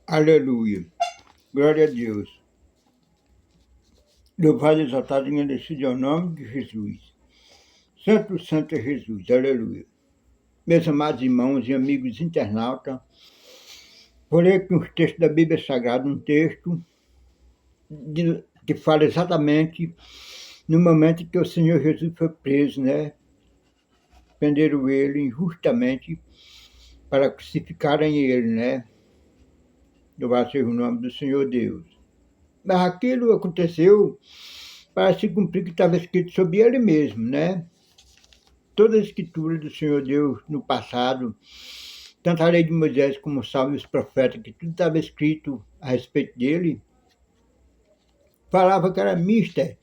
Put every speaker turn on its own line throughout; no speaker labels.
Aleluia. Glória a Deus. Louvado e exaltado e engrandecido é o nome de Jesus. Santo, santo é Jesus. Aleluia. Meus amados irmãos e amigos internautas, vou ler aqui uns textos da Bíblia Sagrada, um texto que fala exatamente no momento que o Senhor Jesus foi preso, né? Prenderam ele injustamente para crucificarem ele, né? Louvado seja o nome do Senhor Deus. Mas aquilo aconteceu para se cumprir o que estava escrito sobre ele mesmo, né? Toda a escritura do Senhor Deus no passado, tanto a lei de Moisés como os salmos e os profetas, que tudo estava escrito a respeito dele, falava que era mister,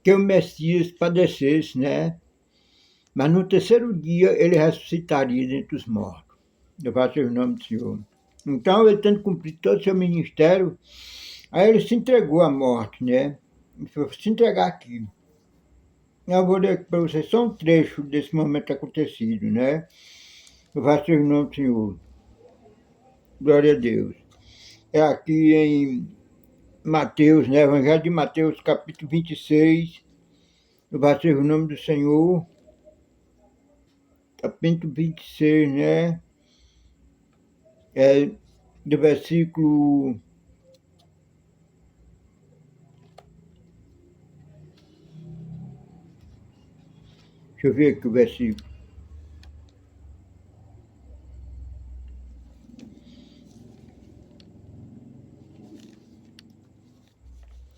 que o Messias padecesse, né? Mas no terceiro dia ele ressuscitaria dentre os mortos. Louvado seja o nome do Senhor. Então, ele tendo cumprido todo o seu ministério, aí ele se entregou à morte, né? Ele foi se entregar aqui. Eu vou ler aqui para vocês só um trecho desse momento acontecido, né? Louvado seja o nome do Senhor. Glória a Deus. É aqui em Mateus, né? Evangelho de Mateus, capítulo 26. Louvado seja o nome do Senhor. Capítulo 26, né? É do versículo... Deixa eu ver aqui o versículo.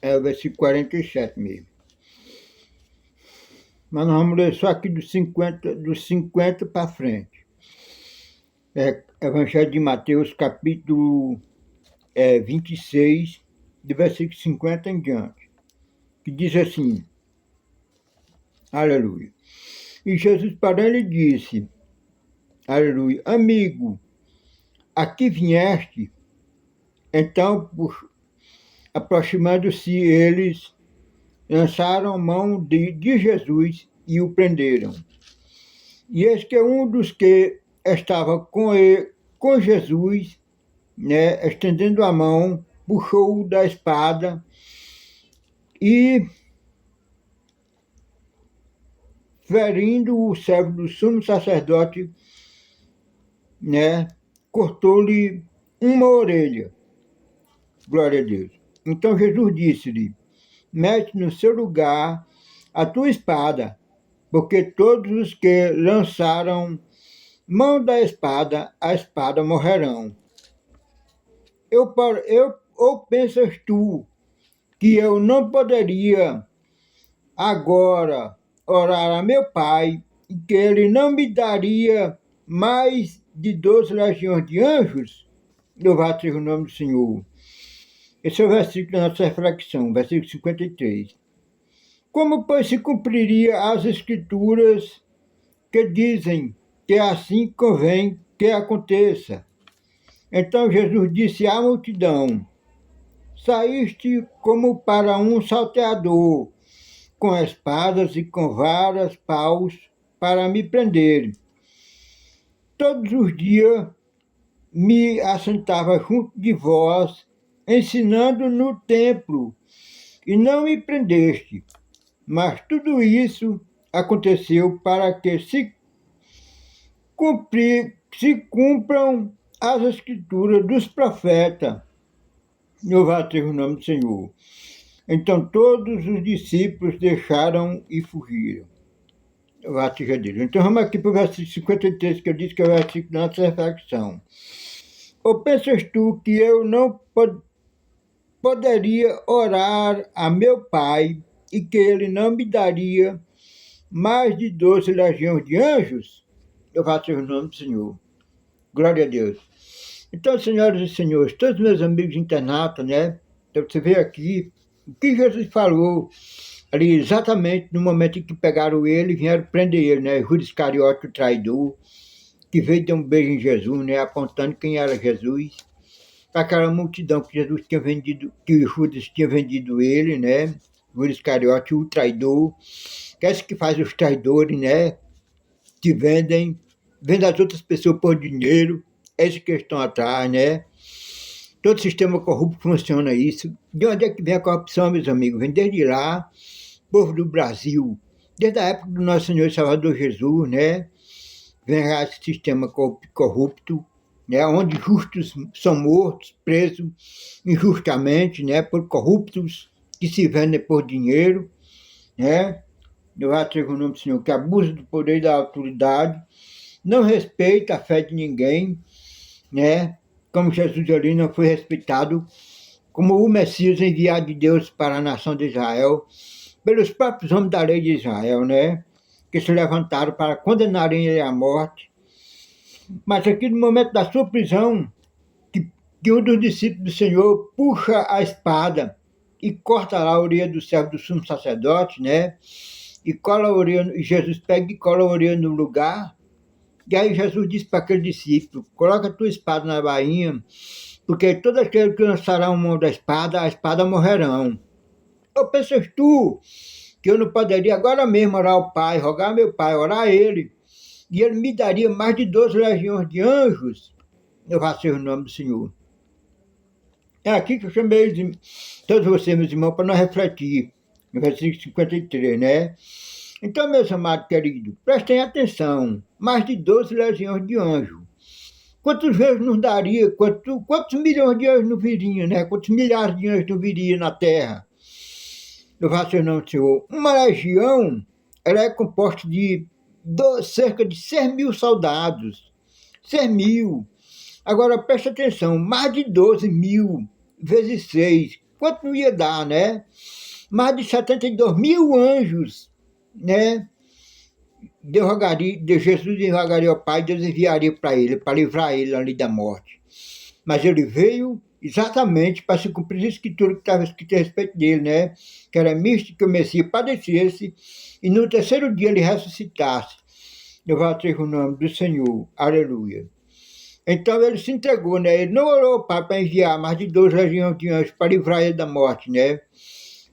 É o versículo 47 mesmo. Mas nós vamos ler só aqui dos 50 para frente. É Evangelho de Mateus, capítulo 26, do versículo 50 em diante, que diz assim, aleluia. E Jesus parando lhe disse, aleluia, amigo, aqui vieste? Então, aproximando-se eles, lançaram mão de Jesus e o prenderam. E eis que um dos que estava com Jesus, né, estendendo a mão, puxou-o da espada e, ferindo o servo do sumo sacerdote, né, cortou-lhe uma orelha. Glória a Deus. Então Jesus disse-lhe, mete no seu lugar a tua espada, porque todos os que lançaram mão da espada, a espada morrerão. Ou pensas tu que eu não poderia agora orar a meu Pai e que ele não me daria mais de 12 legiões de anjos? Louvado seja o nome do Senhor. Esse é o versículo da nossa reflexão, versículo 53. Como, pois, se cumpriria as escrituras que dizem que assim convém que aconteça? Então Jesus disse à multidão, saíste como para um salteador, com espadas e com varas, paus, para me prender. Todos os dias me assentava junto de vós, ensinando no templo, e não me prendeste. Mas tudo isso aconteceu para que se cumpram as escrituras dos profetas. Louvado seja o nome do Senhor. Então todos os discípulos deixaram e fugiram. Louvado seja Deus. Então vamos aqui para o versículo 53, que eu disse que é o versículo da nossa reflexão. Ou pensas tu que eu não poderia orar a meu Pai e que ele não me daria mais de 12 legiões de anjos? Louvado seja o nome do Senhor. Glória a Deus. Então, senhoras e senhores, todos meus amigos internautas, né? Então, você vê aqui o que Jesus falou ali exatamente no momento em que pegaram ele e vieram prender ele, né? Judas Iscariote, o traidor, que veio dar um beijo em Jesus, né? Apontando quem era Jesus. Para aquela multidão que Jesus tinha vendido, que Judas tinha vendido ele, né? Judas Iscariote, o traidor. Que é esse que faz os traidores, né? Que vendem as outras pessoas por dinheiro. Esses que estão atrás, né? Todo sistema corrupto funciona isso. De onde é que vem a corrupção, meus amigos? Vem desde lá, povo do Brasil, desde a época do nosso Senhor Salvador Jesus, né? Vem lá esse sistema corrupto, né? Onde justos são mortos, presos injustamente, né? Por corruptos que se vendem por dinheiro, né? Eu acho o nome do Senhor, que abusa do poder e da autoridade, não respeita a fé de ninguém, né? Como Jesus ali não foi respeitado como o Messias enviado de Deus para a nação de Israel, pelos próprios homens da lei de Israel, né? Que se levantaram para condenarem ele à morte. Mas aqui no momento da sua prisão, que um dos discípulos do Senhor puxa a espada e corta lá a orelha do servo do sumo sacerdote, né? E cola a orelha, e Jesus pega e cola a orelha no lugar. E aí Jesus disse para aquele discípulo: coloca a tua espada na bainha, porque todos aqueles que lançarão mão da espada, a espada morrerão. Ou pensas tu que eu não poderia agora mesmo orar ao Pai, rogar ao meu Pai, orar a Ele, e Ele me daria mais de 12 legiões de anjos? Louvado seja o nome do Senhor. É aqui que eu chamei todos vocês, meus irmãos, para nós refletir, no versículo 53, né? Então, meus amados queridos, prestem atenção, mais de 12 legiões de anjos. Quantos vezes nos daria, quantos milhões de anjos não viriam, né? Quantos milhares de anjos não viriam na Terra? Louvado seja o nome do Senhor. Uma legião, ela é composta de cerca de 6.000 soldados. 6.000. Agora, preste atenção, mais de 12.000 vezes 6. Quanto não ia dar, né? Mais de 72.000 anjos, né? Jesus rogaria ao Pai, Deus enviaria para ele, para livrar ele ali da morte. Mas ele veio exatamente para se cumprir a escritura que estava escrita a respeito dele, né? Que era misto que o Messias padecesse e no terceiro dia ele ressuscitasse. Louvado seja o nome do Senhor. Aleluia. Então ele se entregou, né? Ele não orou ao Pai para enviar mais de 12 legiões de anjos para livrar ele da morte, né?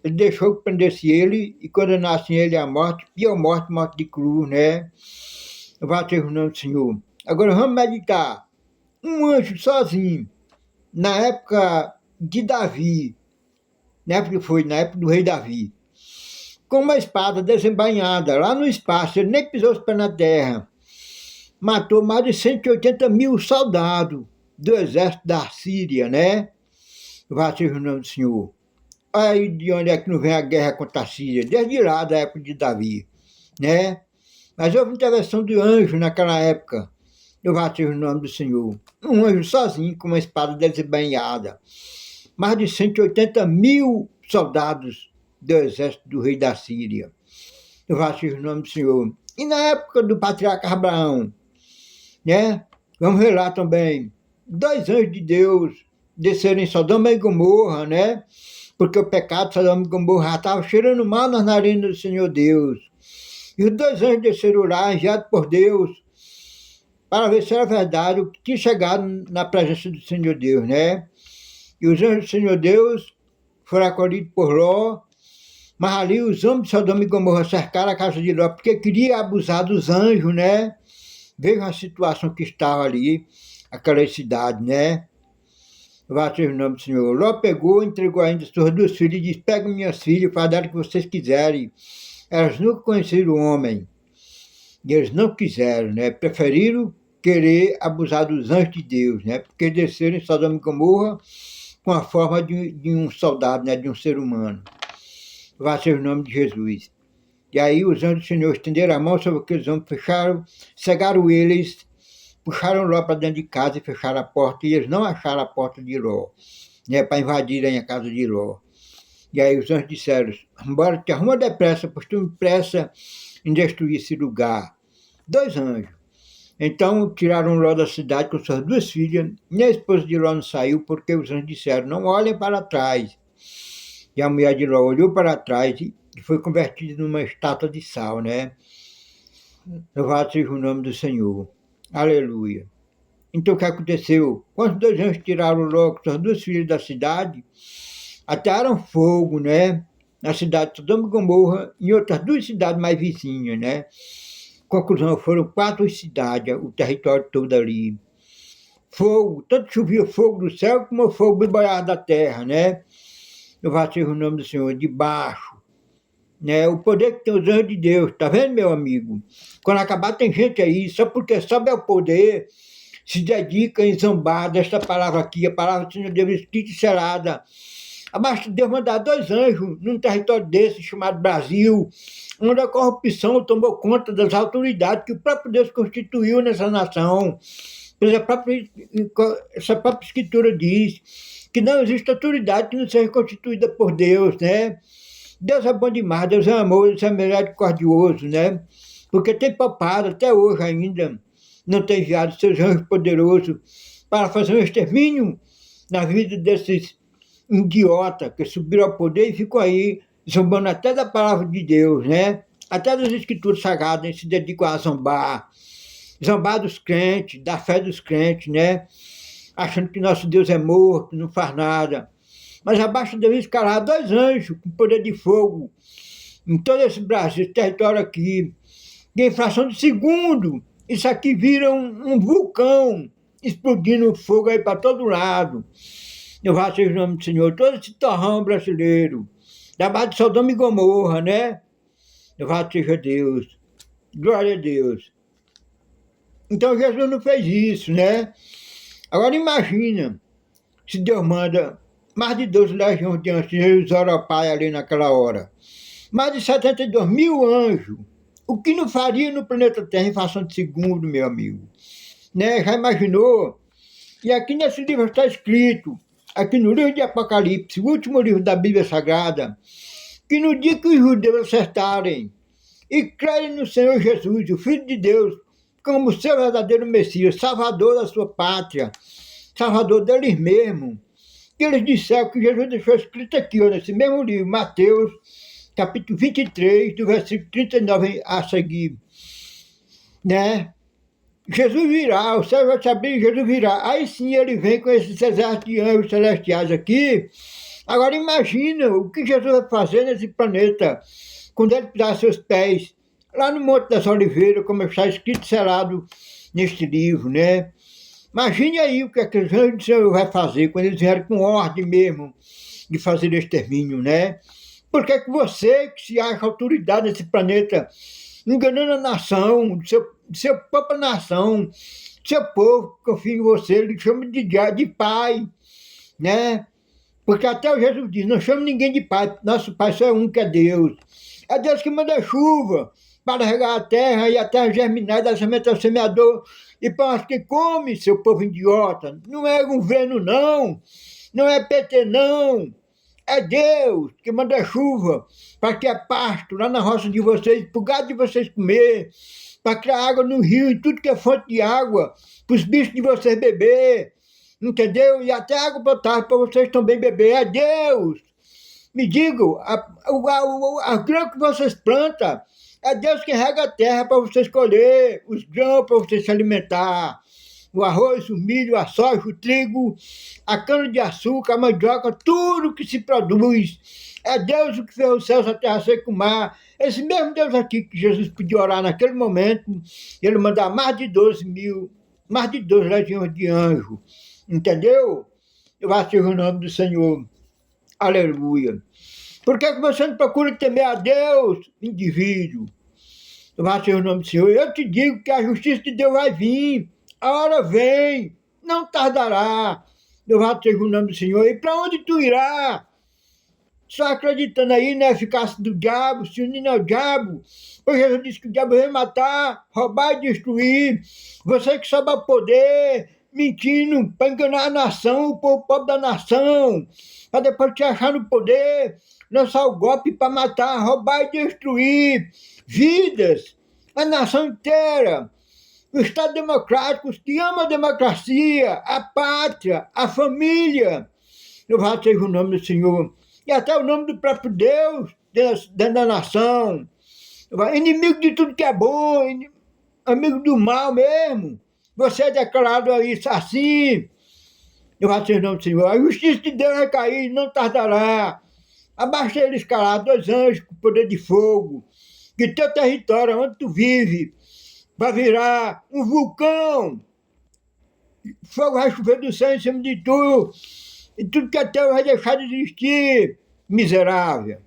Ele deixou que prendesse ele e condenassem ele à morte, pior morte, morte de cruz, né? Louvado seja o nome do Senhor. Agora vamos meditar. Um anjo sozinho, na época de Davi, na época do rei Davi, com uma espada desembainhada lá no espaço, ele nem pisou os pés na terra, matou mais de 180.000 soldados do exército da Síria, né? Louvado seja o nome do Senhor. Olha aí de onde é que não vem a guerra contra a Síria, desde lá da época de Davi, né? Mas houve intervenção de anjo naquela época. Louvado seja o nome do Senhor. Um anjo sozinho, com uma espada desembainhada. Mais de 180.000 soldados do exército do rei da Síria. Louvado seja o nome do Senhor. E na época do patriarca Abraão, né? Vamos ver lá também, 2 anjos de Deus desceram em Sodoma e Gomorra, né? Porque o pecado de Sodoma e Gomorra já estava cheirando mal nas narinas do Senhor Deus. E os 2 anjos desceram lá, enviados por Deus, para ver se era verdade o que tinha chegado na presença do Senhor Deus, né? E os anjos do Senhor Deus foram acolhidos por Ló, mas ali os homens de Sodoma e Gomorra cercaram a casa de Ló, porque queria abusar dos anjos, né? Vejam a situação que estava ali, aquela cidade, né? Louvado seja o nome do Senhor. Ló pegou, entregou ainda suas 2 filhas e disse: pega minhas filhas, para dar o que vocês quiserem. Elas nunca conheceram o homem. E eles não quiseram, né? Preferiram querer abusar dos anjos de Deus, né? Porque desceram em Sodoma e Gomorra com a forma de um soldado, né? De um ser humano. Louvado seja o nome de Jesus. E aí os anjos do Senhor estenderam a mão sobre aqueles homens, cegaram eles, puxaram Ló para dentro de casa e fecharam a porta, e eles não acharam a porta de Ló, né? Para invadirem a casa de Ló. E aí os anjos disseram: embora te arruma depressa, pois tu me pressa em destruir esse lugar. 2 anjos. Então tiraram Ló da cidade com suas 2 filhas, e a esposa de Ló não saiu, porque os anjos disseram: não olhem para trás. E a mulher de Ló olhou para trás e foi convertida numa estátua de sal, né? Louvado seja o nome do Senhor. Aleluia. Então o que aconteceu? Quando os 2 anjos tiraram Ló com suas 2 filhas da cidade, atearam fogo, né? Na cidade de Sodoma e Gomorra e em outras 2 cidades mais vizinhas, né? Conclusão, foram 4 cidades, o território todo ali. fogo, tanto chovia fogo do céu como fogo debaixo da terra, né? Louvado seja o nome do Senhor, debaixo. Né? O poder que tem os anjos de Deus, tá vendo, meu amigo? Quando acabar, tem gente aí, só porque sabe o poder, se dedica em zombar desta palavra aqui, a palavra do Senhor Deus escrita e selada. Mas Deus mandar 2 anjos num território desse chamado Brasil, onde a corrupção tomou conta das autoridades que o próprio Deus constituiu nessa nação. Pois essa própria escritura diz que não existe autoridade que não seja constituída por Deus, né? Deus é bom demais, Deus é amor, Deus é misericordioso, né? Porque tem poupado até hoje ainda, não tem enviado seus anjos poderosos para fazer um extermínio na vida desses idiotas que subiram ao poder e ficam aí zombando até da palavra de Deus, né? Até das escrituras sagradas, eles se dedicam a zombar. Zombar dos crentes, da fé dos crentes, né? Achando que nosso Deus é morto, não faz nada. Mas abaixo deles ficaram 2 anjos com poder de fogo em todo esse Brasil, esse território aqui. E em fração de segundo, isso aqui vira um vulcão explodindo fogo aí para todo lado. Louvado seja o nome do Senhor. Todo esse torrão brasileiro, da base de Sodoma e Gomorra, né? Louvado seja Deus. Glória a Deus. Então Jesus não fez isso, né? Agora imagina se Deus manda mais de 12 legiões de anjos, Jesus ora ao Pai ali naquela hora. Mais de 72 mil anjos. O que não faria no planeta Terra em fração de segundo, meu amigo? Né? Já imaginou? E aqui nesse livro está escrito, aqui no livro de Apocalipse, o último livro da Bíblia Sagrada, que no dia que os judeus acertarem e crerem no Senhor Jesus, o Filho de Deus, como seu verdadeiro Messias, Salvador da sua pátria, Salvador deles mesmos, que eles disseram que Jesus deixou escrito aqui, ó, nesse mesmo livro, Mateus, capítulo 23, do versículo 39 a seguir, né? Jesus virá, o céu vai se abrir, Jesus virá. Aí sim ele vem com esses exércitos de anjos celestiais aqui. Agora imagina o que Jesus vai fazer nesse planeta quando ele pisar seus pés lá no Monte das Oliveiras, como está escrito selado neste livro, né? Imagine aí o que os anjos do Senhor vai fazer quando eles vierem com ordem mesmo de fazer extermínio, né? Porque que você, que se acha autoridade nesse planeta, enganando a nação, seu própria nação, seu povo que confia em você, ele chama de pai, né? Porque até o Jesus diz, não chama ninguém de pai, nosso pai só é um, que é Deus. É Deus que manda chuva para regar a terra e a terra germinar, dar semente ao semeador e para os que come, seu povo idiota. Não é governo, não. Não é PT, não. É Deus que manda chuva para que é pasto lá na roça de vocês, para o gado de vocês comer, para criar água no rio e tudo que é fonte de água, para os bichos de vocês beber, entendeu? E até água potável para vocês também beber. É Deus. Me digam, a grão que vocês plantam, é Deus que rega a terra para vocês colher, os grãos para vocês se alimentar. O arroz, o milho, a soja, o trigo, a cana-de-açúcar, a mandioca, tudo que se produz. É Deus o que fez os céus, a terra, seco, o mar. Esse mesmo Deus aqui que Jesus podia orar naquele momento, ele mandar mais de 12 legiões de anjos. Entendeu? Eu acho que o nome do Senhor. Aleluia. Por que você não procura temer a Deus, indivíduo? Eu acho que o nome do Senhor. Eu te digo que a justiça de Deus vai vir. A hora vem, não tardará. Louvado seja o nome do Senhor. E para onde tu irá? Só acreditando aí na eficácia do diabo, se unindo ao diabo. Pois Jesus disse que o diabo veio matar, roubar e destruir. Você que sobe ao poder, mentindo para enganar a nação, o povo pobre da nação, para depois te achar no poder, lançar o golpe para matar, roubar e destruir vidas, a nação inteira. O Estado democrático, os que amam a democracia, a pátria, a família. Louvado seja o nome do Senhor. E até o nome do próprio Deus dentro da nação. Inimigo de tudo que é bom, amigo do mal mesmo. Você é declarado isso assim. Louvado seja o nome do Senhor. A justiça de Deus vai cair, não tardará. Abaixo eles calados, 2 anjos com poder de fogo. Que teu território, onde tu vive, vai virar um vulcão fogo vai chover do céu em cima de tu, e tudo que é teu vai deixar de existir, miserável.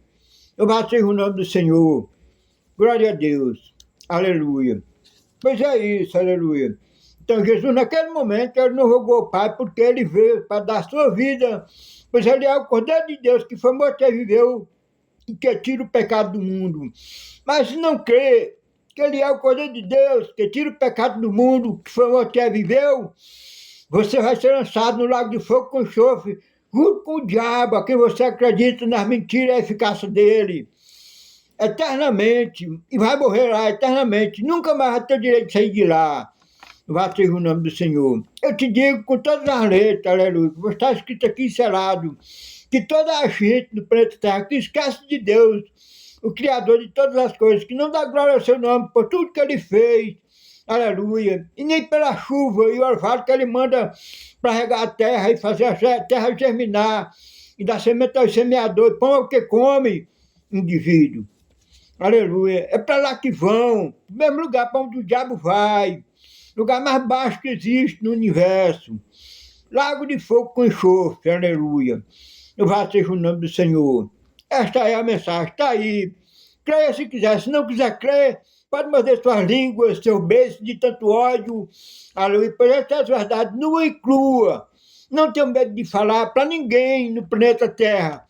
Louvado seja o nome do Senhor. Glória a Deus. Aleluia. Pois é isso, aleluia. Então Jesus, naquele momento, ele não rogou ao Pai porque ele veio para dar sua vida, pois ele é o Cordeiro de Deus que foi morto e viveu e que tira o pecado do mundo. Mas se não crê que ele é o Cordeiro de Deus que tira o pecado do mundo, que foi morto e viveu, você vai ser lançado no lago de fogo com enxofre, junto com o diabo, a quem você acredita nas mentiras e a eficácia dele, eternamente, e vai morrer lá eternamente, nunca mais vai ter direito de sair de lá. Vá seja o nome do Senhor. Eu te digo com todas as letras, aleluia, que está escrito aqui selado, que toda a gente do planeta Terra que esquece de Deus, o Criador de todas as coisas, que não dá glória ao seu nome por tudo que ele fez, aleluia, e nem pela chuva e o orvalho que ele manda para regar a terra e fazer a terra germinar, e dar semente aos semeadores, pão é o que come, indivíduo. Aleluia. É para lá que vão, o mesmo lugar para onde o diabo vai, lugar mais baixo que existe no universo. Lago de fogo com enxofre, aleluia. Louvado seja o nome do Senhor. Esta é a mensagem, está aí. Creia se quiser, se não quiser crer, pode morder suas línguas, seus beijos de tanto ódio, aleluia. Pois essas verdades nua e crua. Não tenho medo de falar para ninguém no planeta Terra,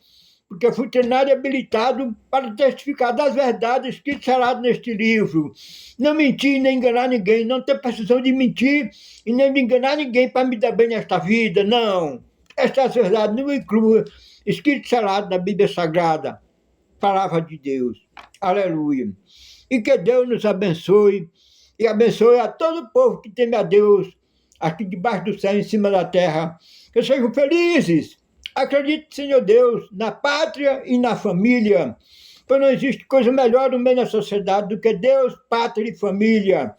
porque fui treinado e habilitado para testificar das verdades que será neste livro. Não mentir nem enganar ninguém, não ter precisão de mentir e nem de enganar ninguém para me dar bem nesta vida, não. Esta é a verdade nua e crua, escrito selado na Bíblia Sagrada, palavra de Deus. Aleluia. E que Deus nos abençoe e abençoe a todo o povo que teme a Deus, aqui debaixo do céu, em cima da terra. Que sejam felizes. Acredite, Senhor Deus, na pátria e na família, pois não existe coisa melhor no meio da sociedade do que Deus, pátria e família.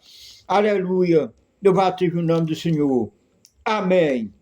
Aleluia. Louvado seja o nome do Senhor. Amém.